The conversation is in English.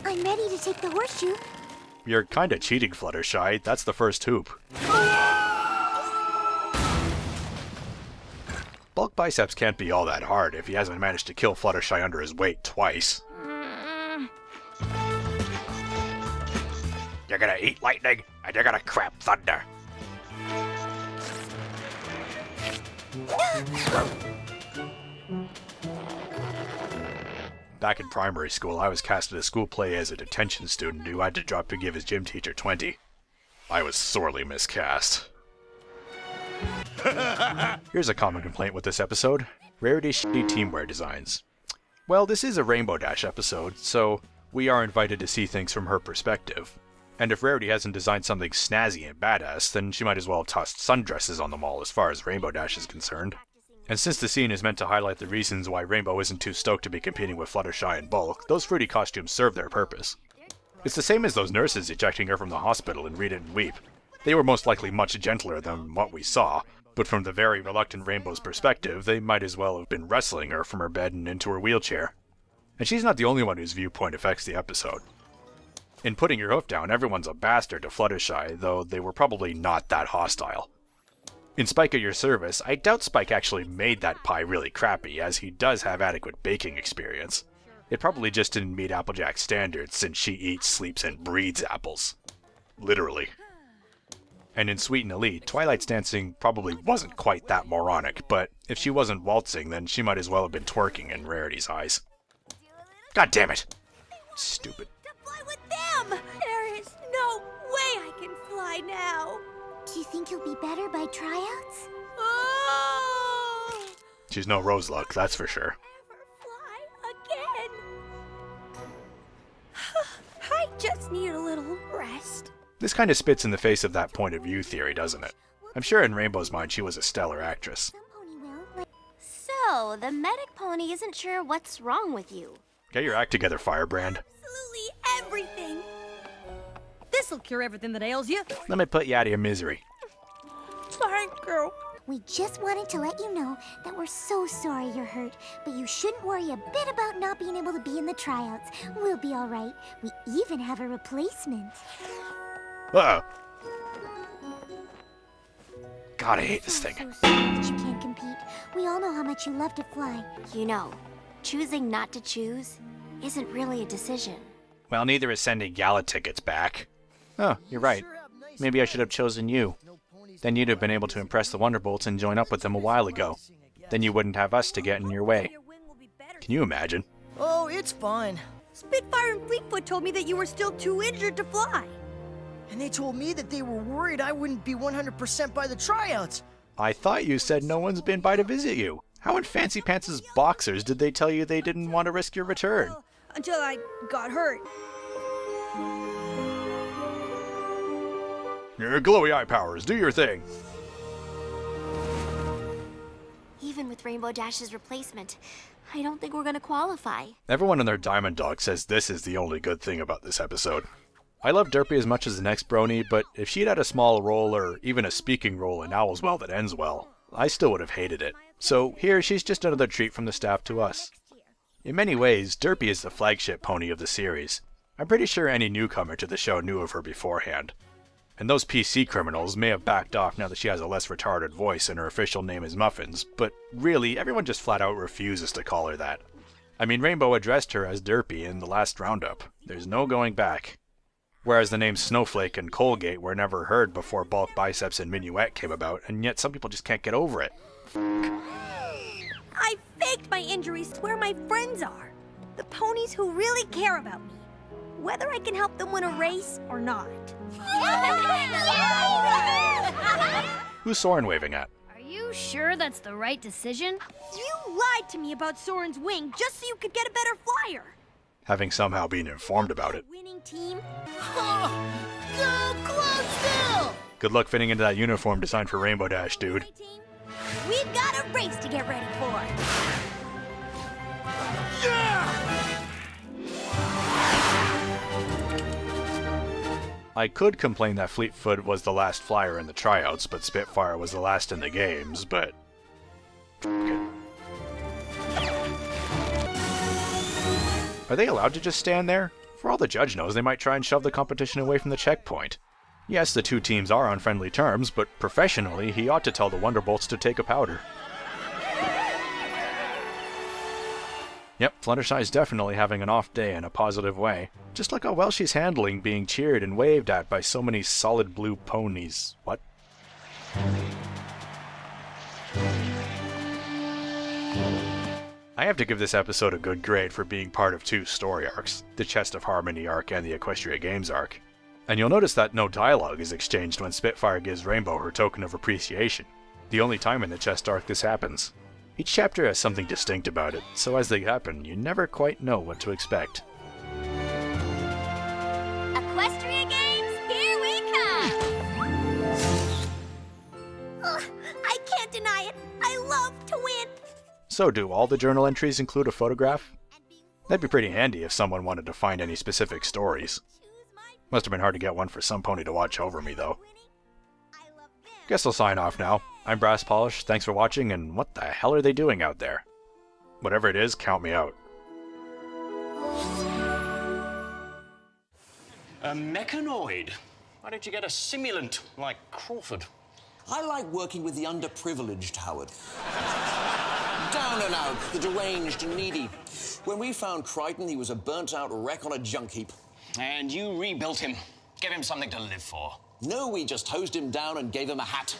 I'm ready to take the horseshoe. You're kinda cheating, Fluttershy. That's the first hoop. Bulk biceps can't be all that hard if he hasn't managed to kill Fluttershy under his weight twice. You're gonna eat lightning, and you're gonna crap thunder. Back in primary school, I was cast in a school play as a detention student who had to drop to give his gym teacher 20. I was sorely miscast. Here's a common complaint with this episode. Rarity's shitty teamwear designs. Well, this is a Rainbow Dash episode, so we are invited to see things from her perspective. And if Rarity hasn't designed something snazzy and badass, then she might as well have tossed sundresses on the mall as far as Rainbow Dash is concerned. And since the scene is meant to highlight the reasons why Rainbow isn't too stoked to be competing with Fluttershy and Bulk, those fruity costumes serve their purpose. It's the same as those nurses ejecting her from the hospital in Read It and Weep. They were most likely much gentler than what we saw, but from the very reluctant Rainbow's perspective, they might as well have been wrestling her from her bed and into her wheelchair. And she's not the only one whose viewpoint affects the episode. In Putting Your Hoof Down, everyone's a bastard to Fluttershy, though they were probably not that hostile. In Spike at Your Service, I doubt Spike actually made that pie really crappy, as he does have adequate baking experience. It probably just didn't meet Applejack's standards, since she eats, sleeps, and breathes apples. Literally. And in Sweet and Elite, Twilight's dancing probably wasn't quite that moronic, but if she wasn't waltzing, then she might as well have been twerking in Rarity's eyes. God damn it! Stupid. To fly with them! There is no way I can fly now! Do you think you'll be better by tryouts? Oh! She's no Roseluck, that's for sure. Never fly again! I just need a little rest. This kind of spits in the face of that point of view theory, doesn't it? I'm sure in Rainbow's mind she was a stellar actress. Some pony will. So, the medic pony isn't sure what's wrong with you. Get your act together, Firebrand. Absolutely everything. This'll cure everything that ails you. Let me put you out of your misery. Thank you. We just wanted to let you know that we're so sorry you're hurt, but you shouldn't worry a bit about not being able to be in the tryouts. We'll be all right. We even have a replacement. Uh-oh. God, I hate this thing. So sorry that you can't compete. We all know how much you love to fly. You know, choosing not to choose isn't really a decision. Well, neither is sending gala tickets back. Oh, you're right. Maybe I should have chosen you. Then you'd have been able to impress the Wonderbolts and join up with them a while ago. Then you wouldn't have us to get in your way. Can you imagine? Oh, it's fine. Spitfire and Fleetfoot told me that you were still too injured to fly. And they told me that they were worried I wouldn't be 100% by the tryouts. I thought you said no one's been by to visit you. How in Fancy Pants' Boxers did they tell you they didn't want to risk your return? Until I got hurt. Your glowy eye powers, do your thing. Even with Rainbow Dash's replacement, I don't think we're gonna qualify. Everyone and their Diamond Dog says this is the only good thing about this episode. I love Derpy as much as the next brony, but if she'd had a small role or even a speaking role in Owl's Well that ends well, I still would have hated it. So here, she's just another treat from the staff to us. In many ways, Derpy is the flagship pony of the series. I'm pretty sure any newcomer to the show knew of her beforehand. And those PC criminals may have backed off now that she has a less retarded voice and her official name is Muffins, but really, everyone just flat out refuses to call her that. I mean, Rainbow addressed her as Derpy in the last roundup. There's no going back. Whereas the names Snowflake and Colgate were never heard before Bulk Biceps and Minuet came about, and yet some people just can't get over it. I faked my injuries to where my friends are. The ponies who really care about me. Whether I can help them win a race or not. Who's Soren waving at? Are you sure that's the right decision? You lied to me about Soren's wing just so you could get a better flyer. Having somehow been informed about it. Winning team. Go close still! Good luck fitting into that uniform designed for Rainbow Dash, dude. My team. We've got a race to get ready for. I could complain that Fleetfoot was the last flyer in the tryouts, but Spitfire was the last in the games, but... Are they allowed to just stand there? For all the judge knows, they might try and shove the competition away from the checkpoint. Yes, the two teams are on friendly terms, but professionally, he ought to tell the Wonderbolts to take a powder. Yep, Fluttershy's definitely having an off day in a positive way. Just look how well she's handling being cheered and waved at by so many solid blue ponies. What? I have to give this episode a good grade for being part of two story arcs, the Chest of Harmony arc and the Equestria Games arc. And you'll notice that no dialogue is exchanged when Spitfire gives Rainbow her token of appreciation. The only time in the Chest arc this happens. Each chapter has something distinct about it, so as they happen, you never quite know what to expect. Equestria Games, here we come! Ugh, I can't deny it. I love to win. So do all the journal entries include a photograph? That'd be pretty handy if someone wanted to find any specific stories. Must have been hard to get one for some pony to watch over me, though. Guess I'll sign off now. I'm Brass Polish, thanks for watching, and what the hell are they doing out there? Whatever it is, count me out. A mechanoid? Why don't you get a simulant like Crawford? I like working with the underprivileged, Howard. Down and out, the deranged and needy. When we found Crichton, he was a burnt-out wreck on a junk heap. And you rebuilt him. Give him something to live for. No, we just hosed him down and gave him a hat.